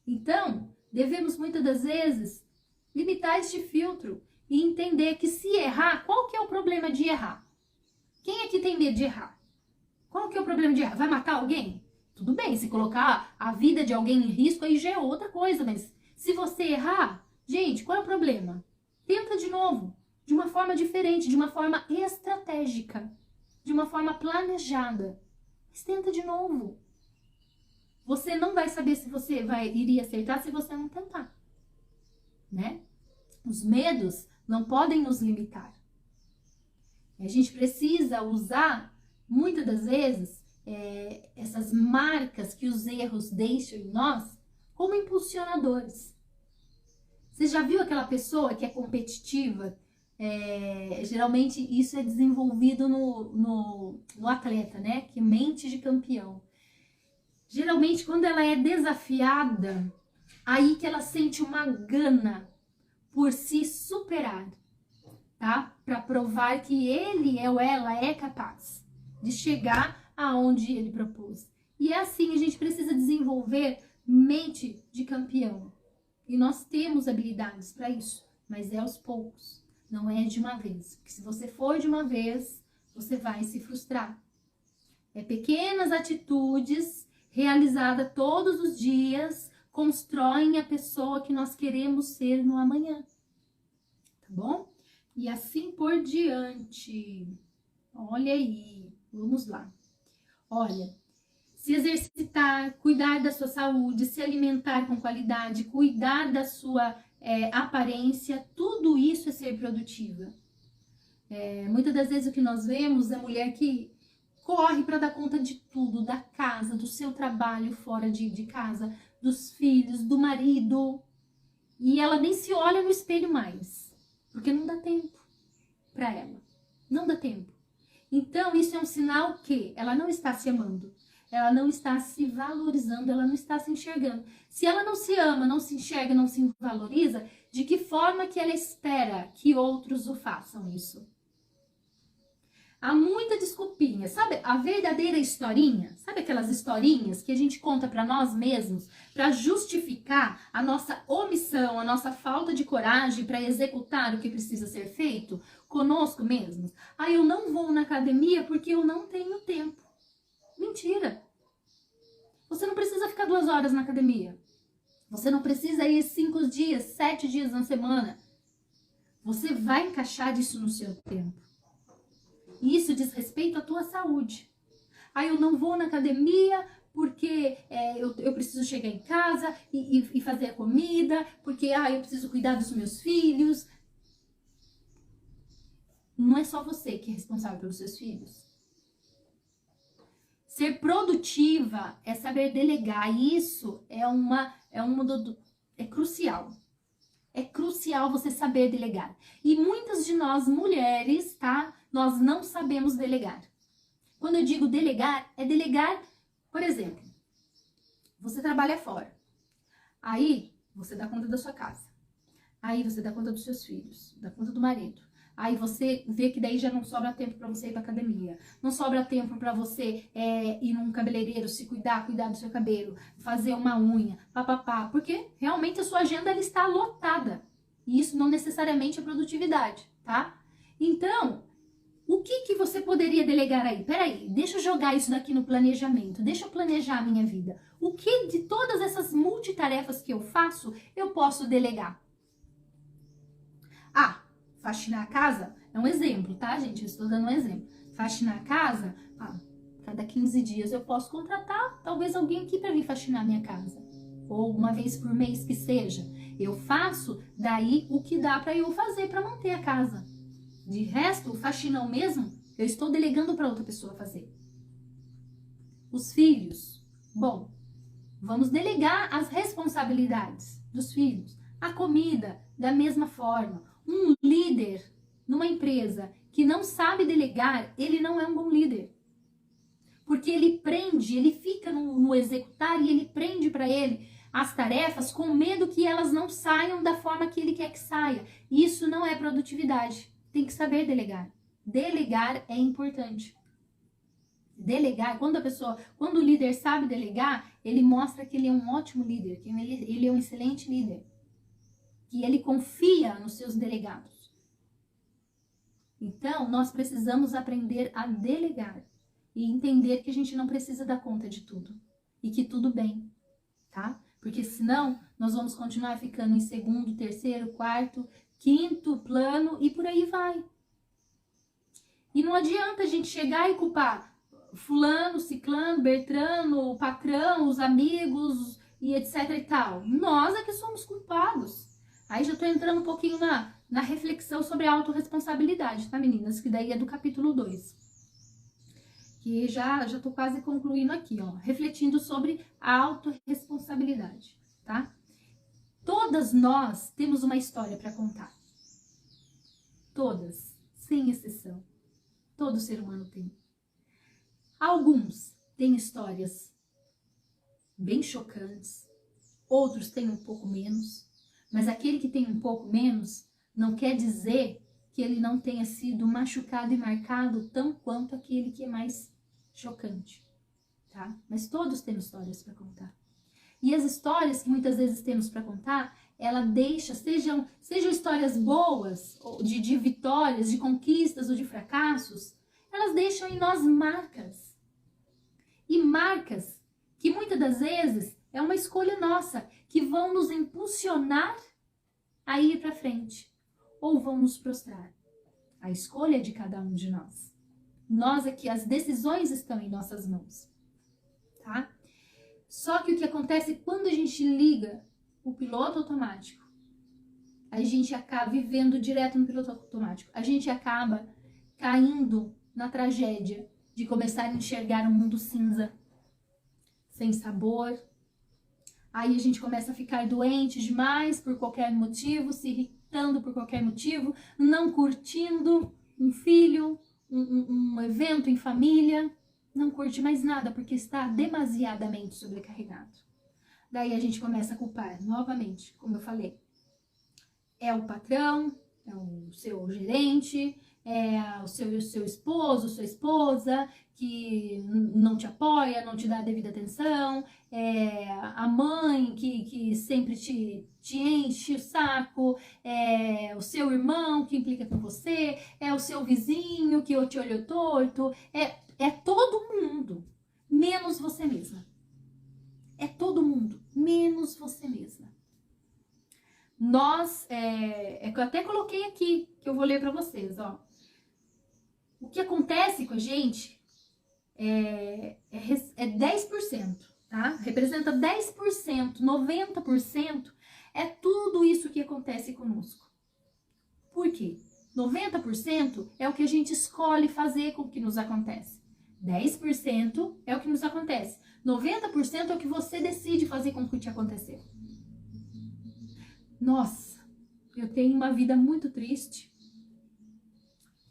Então, devemos muitas das vezes limitar este filtro e entender que se errar, qual que é o problema de errar? Quem aqui tem medo de errar? Qual que é o problema de errar? Vai matar alguém? Tudo bem, se colocar a vida de alguém em risco aí já é outra coisa, mas se você errar, gente, qual é o problema? Tenta de novo, de uma forma diferente, de uma forma estratégica, de uma forma planejada. Mas tenta de novo. Você não vai saber se você iria acertar se você não tentar, né? Os medos não podem nos limitar. A gente precisa usar, muitas das vezes, essas marcas que os erros deixam em nós como impulsionadores. Você já viu aquela pessoa que é competitiva? Geralmente isso é desenvolvido no atleta, né? Que mente de campeão. Geralmente quando ela é desafiada, aí que ela sente uma gana por se superar, tá? Para provar que ele ou ela é capaz de chegar aonde ele propôs. E é assim, a gente precisa desenvolver mente de campeão. E nós temos habilidades para isso, mas é aos poucos, não é de uma vez. Porque se você for de uma vez, você vai se frustrar. É pequenas atitudes realizada todos os dias, constroem a pessoa que nós queremos ser no amanhã. Tá bom? E assim por diante. Olha aí, vamos lá. Olha, se exercitar, cuidar da sua saúde, se alimentar com qualidade, cuidar da sua aparência, tudo isso é ser produtiva. Muitas das vezes o que nós vemos é mulher que corre para dar conta de tudo, da casa, do seu trabalho fora de casa, dos filhos, do marido, e ela nem se olha no espelho mais, porque não dá tempo para ela, não dá tempo. Então isso é um sinal que ela não está se amando, ela não está se valorizando, ela não está se enxergando. Se ela não se ama, não se enxerga, não se valoriza, de que forma que ela espera que outros o façam isso? Há muita desculpinha, sabe? A verdadeira historinha, sabe aquelas historinhas que a gente conta para nós mesmos para justificar a nossa omissão, a nossa falta de coragem para executar o que precisa ser feito conosco mesmos? Ah, eu não vou na academia porque eu não tenho tempo. Mentira! Você não precisa ficar 2 horas na academia. Você não precisa ir 5 dias, 7 dias na semana. Você vai encaixar isso no seu tempo. E isso diz respeito à tua saúde. Ah, eu não vou na academia porque eu preciso chegar em casa e fazer a comida, porque eu preciso cuidar dos meus filhos. Não é só você que é responsável pelos seus filhos. Ser produtiva é saber delegar. Isso é crucial. É crucial você saber delegar. E muitas de nós mulheres, tá? Nós não sabemos delegar. Quando eu digo delegar, é delegar, por exemplo, você trabalha fora. Aí você dá conta da sua casa. Aí você dá conta dos seus filhos, dá conta do marido. Aí você vê que daí já não sobra tempo para você ir para academia. Não sobra tempo para você ir num cabeleireiro, se cuidar do seu cabelo, fazer uma unha, papapá. Porque realmente a sua agenda ela está lotada. E isso não necessariamente é produtividade, tá? Então, o que você poderia delegar aí? Peraí, deixa eu jogar isso daqui no planejamento. Deixa eu planejar a minha vida. O que de todas essas multitarefas que eu faço, eu posso delegar? Faxinar a casa é um exemplo, tá, gente? Eu estou dando um exemplo. Faxinar a casa, cada 15 dias eu posso contratar talvez alguém aqui para vir faxinar a minha casa. Ou uma vez por mês que seja. Eu faço daí o que dá para eu fazer para manter a casa. De resto, o faxinão mesmo, eu estou delegando para outra pessoa fazer. Os filhos, bom, vamos delegar as responsabilidades dos filhos. A comida, da mesma forma. Um líder numa empresa que não sabe delegar, ele não é um bom líder. Porque ele fica no executar e ele prende para ele as tarefas com medo que elas não saiam da forma que ele quer que saia. Isso não é produtividade. Tem que saber delegar. Delegar é importante. Delegar, quando o líder sabe delegar, ele mostra que ele é um ótimo líder, que ele é um excelente líder. Que ele confia nos seus delegados. Então, nós precisamos aprender a delegar e entender que a gente não precisa dar conta de tudo e que tudo bem, tá? Porque senão nós vamos continuar ficando em segundo, terceiro, quarto, quinto plano e por aí vai. E não adianta a gente chegar e culpar fulano, ciclano, bertrano, o patrão, os amigos e etc e tal. Nós é que somos culpados. Aí já tô entrando um pouquinho na reflexão sobre a autorresponsabilidade, tá, meninas? Que daí é do capítulo 2. Que já tô quase concluindo aqui, ó. Refletindo sobre a autorresponsabilidade, tá? Todas nós temos uma história para contar. Todas, sem exceção. Todo ser humano tem. Alguns têm histórias bem chocantes, outros têm um pouco menos. Mas aquele que tem um pouco menos não quer dizer que ele não tenha sido machucado e marcado tão quanto aquele que é mais chocante, tá? Mas todos temos histórias para contar. E as histórias que muitas vezes temos para contar, ela deixa, sejam histórias boas, de vitórias, de conquistas ou de fracassos, elas deixam em nós marcas. E marcas que muitas das vezes é uma escolha nossa, que vão nos impulsionar a ir para frente ou vão nos prostrar. A escolha é de cada um de nós. Nós aqui, as decisões estão em nossas mãos, tá? Só que o que acontece quando a gente liga o piloto automático, a gente acaba vivendo direto no piloto automático, a gente acaba caindo na tragédia de começar a enxergar um mundo cinza, sem sabor. Aí a gente começa a ficar doente demais por qualquer motivo, se irritando por qualquer motivo, não curtindo um filho, um evento em família, não curte mais nada porque está demasiadamente sobrecarregado. Daí a gente começa a culpar novamente, como eu falei. É o patrão, é o seu gerente, é o seu esposo, sua esposa, que não te apoia, não te dá a devida atenção, é a mãe que sempre te enche o saco, é o seu irmão que implica com você, é o seu vizinho que te olhou torto, é todo mundo, menos você mesma. É todo mundo, menos você mesma. Nós, que eu até coloquei aqui, que eu vou ler para vocês, ó. O que acontece com a gente é 10%, tá? Representa 10%, 90% é tudo isso que acontece conosco. Por quê? 90% é o que a gente escolhe fazer com o que nos acontece. 10% é o que nos acontece. 90% é o que você decide fazer com o que te aconteceu. Nossa, eu tenho uma vida muito triste.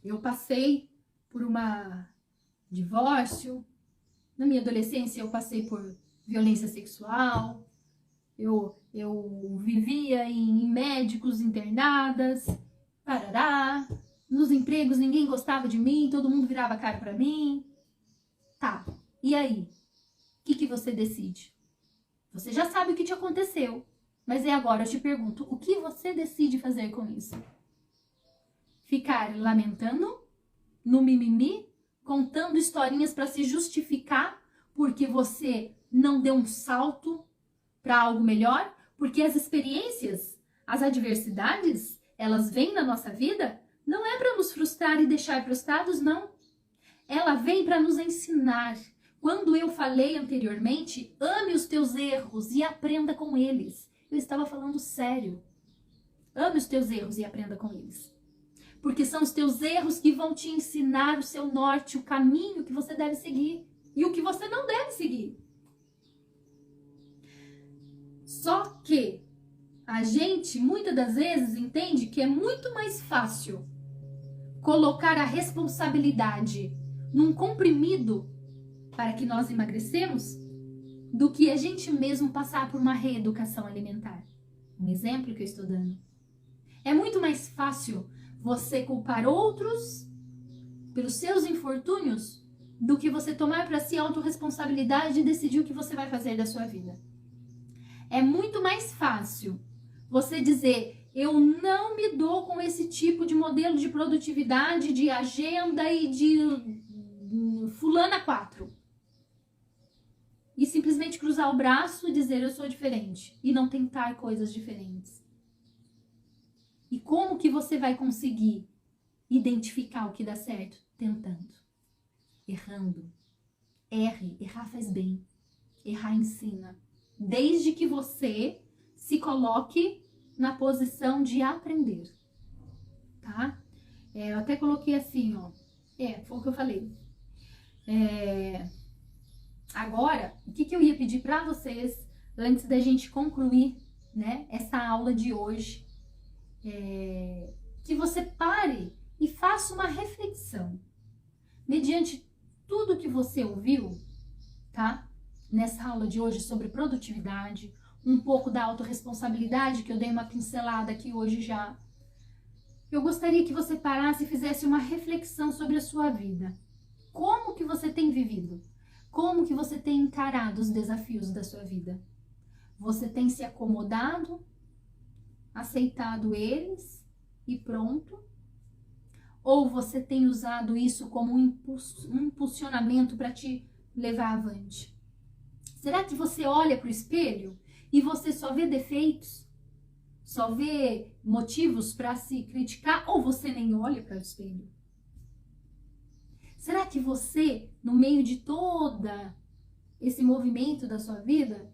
Eu passei por uma divórcio. Na minha adolescência eu passei por violência sexual. Eu vivia em médicos internadas. Parará. Nos empregos ninguém gostava de mim, todo mundo virava a cara pra mim. Tá, e aí? O que você decide? Você já sabe o que te aconteceu. Mas agora eu te pergunto, o que você decide fazer com isso? Ficar lamentando, no mimimi, contando historinhas para se justificar porque você não deu um salto para algo melhor? Porque as experiências, as adversidades, elas vêm na nossa vida, não é para nos frustrar e deixar frustrados, não. Ela vem para nos ensinar. Quando eu falei anteriormente, ame os teus erros e aprenda com eles. Eu estava falando sério. Ame os teus erros e aprenda com eles. Porque são os teus erros que vão te ensinar o seu norte, o caminho que você deve seguir e o que você não deve seguir. Só que a gente, muitas das vezes, entende que é muito mais fácil colocar a responsabilidade num comprimido para que nós emagrecemos do que a gente mesmo passar por uma reeducação alimentar. Um exemplo que eu estou dando. É muito mais fácil você culpar outros pelos seus infortúnios do que você tomar para si a autorresponsabilidade e decidir o que você vai fazer da sua vida. É muito mais fácil você dizer, eu não me dou com esse tipo de modelo de produtividade, de agenda e de fulana 4. E simplesmente cruzar o braço e dizer, eu sou diferente. E não tentar coisas diferentes. E como que você vai conseguir identificar o que dá certo? Tentando. Errando. Errar faz bem. Errar ensina. Desde que você se coloque na posição de aprender. Tá? Eu até coloquei assim, ó. Foi o que eu falei. Agora, o que eu ia pedir para vocês, antes da gente concluir, né, essa aula de hoje, que você pare e faça uma reflexão, mediante tudo que você ouviu, tá? Nessa aula de hoje sobre produtividade, um pouco da autorresponsabilidade, que eu dei uma pincelada aqui hoje já. Eu gostaria que você parasse e fizesse uma reflexão sobre a sua vida. Como que você tem vivido? Como que você tem encarado os desafios da sua vida? Você tem se acomodado, aceitado eles e pronto? Ou você tem usado isso como um impulsionamento para te levar avante? Será que você olha para o espelho e você só vê defeitos? Só vê motivos para se criticar? Ou você nem olha para o espelho? Será que você, no meio de toda esse movimento da sua vida,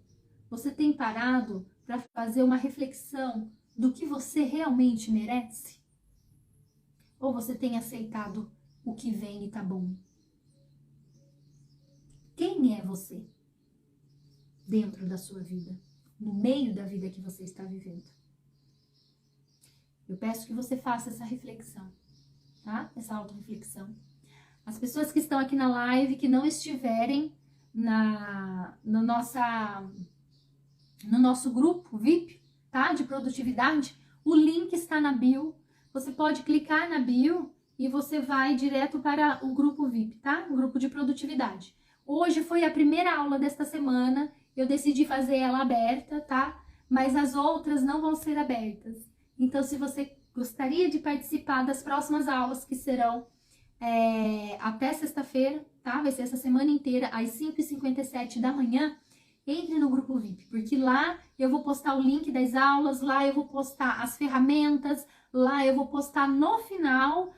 você tem parado para fazer uma reflexão do que você realmente merece? Ou você tem aceitado o que vem e tá bom? Quem é você dentro da sua vida, no meio da vida que você está vivendo? Eu peço que você faça essa reflexão, tá? Essa autorreflexão. As pessoas que estão aqui na live, que não estiverem no nosso grupo VIP, tá? De produtividade, o link está na bio. Você pode clicar na bio e você vai direto para o grupo VIP, tá? O grupo de produtividade. Hoje foi a primeira aula desta semana. Eu decidi fazer ela aberta, tá? Mas as outras não vão ser abertas. Então, se você gostaria de participar das próximas aulas, que serão até sexta-feira, tá? Vai ser essa semana inteira, às 5h57 da manhã, entre no grupo VIP, porque lá eu vou postar o link das aulas, lá eu vou postar as ferramentas, lá eu vou postar no final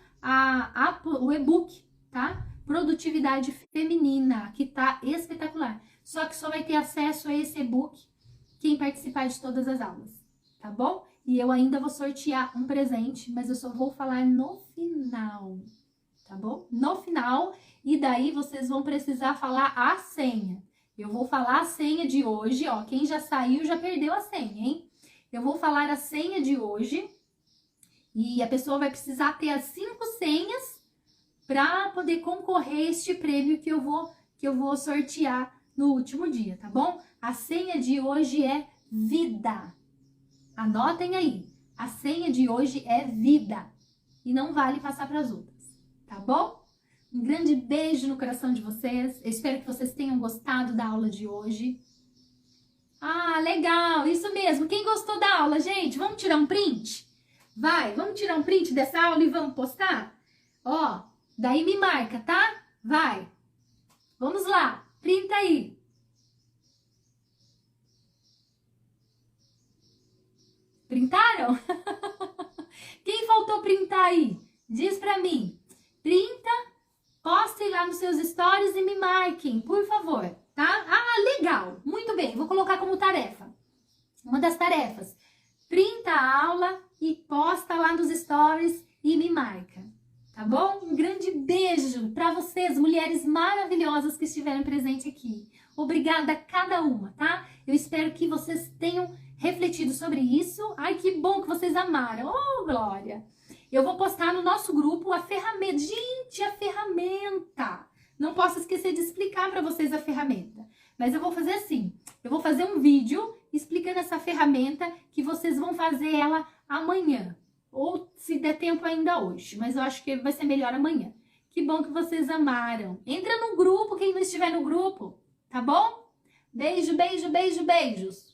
o e-book, tá? Produtividade Feminina, que tá espetacular. Só que só vai ter acesso a esse e-book quem participar de todas as aulas, tá bom? E eu ainda vou sortear um presente, mas eu só vou falar no final, tá bom? No final, e daí vocês vão precisar falar a senha. Eu vou falar a senha de hoje, ó, quem já saiu já perdeu a senha, hein? Eu vou falar a senha de hoje e a pessoa vai precisar ter as 5 senhas para poder concorrer a este prêmio que eu vou sortear no último dia, tá bom? A senha de hoje é vida. Anotem aí. A senha de hoje é vida e não vale passar para as outras, tá bom? Um grande beijo no coração de vocês. Eu espero que vocês tenham gostado da aula de hoje. Ah, legal, isso mesmo. Quem gostou da aula, gente, vamos tirar um print? Vai, vamos tirar um print dessa aula e vamos postar? Ó, daí me marca, tá? Vai. Vamos lá, printa aí. Printaram? Quem faltou printar aí? Diz pra mim. Printa, postem lá nos seus stories e me marquem, por favor, tá? Ah, legal. Muito bem, vou colocar como tarefa. Uma das tarefas. Printa a aula e posta lá nos stories e me marca, tá bom? Um grande beijo pra vocês, mulheres maravilhosas que estiveram presentes aqui. Obrigada a cada uma, tá? Eu espero que vocês tenham refletido sobre isso. Ai, que bom que vocês amaram. Oh, Glória! Eu vou postar no nosso grupo a ferramenta. Gente, a ferramenta! Não posso esquecer de explicar para vocês a ferramenta. Mas eu vou fazer assim. Eu vou fazer um vídeo explicando essa ferramenta que vocês vão fazer ela amanhã. Ou se der tempo ainda hoje. Mas eu acho que vai ser melhor amanhã. Que bom que vocês amaram. Entra no grupo, quem não estiver no grupo. Tá bom? Beijo, beijo, beijo, beijos.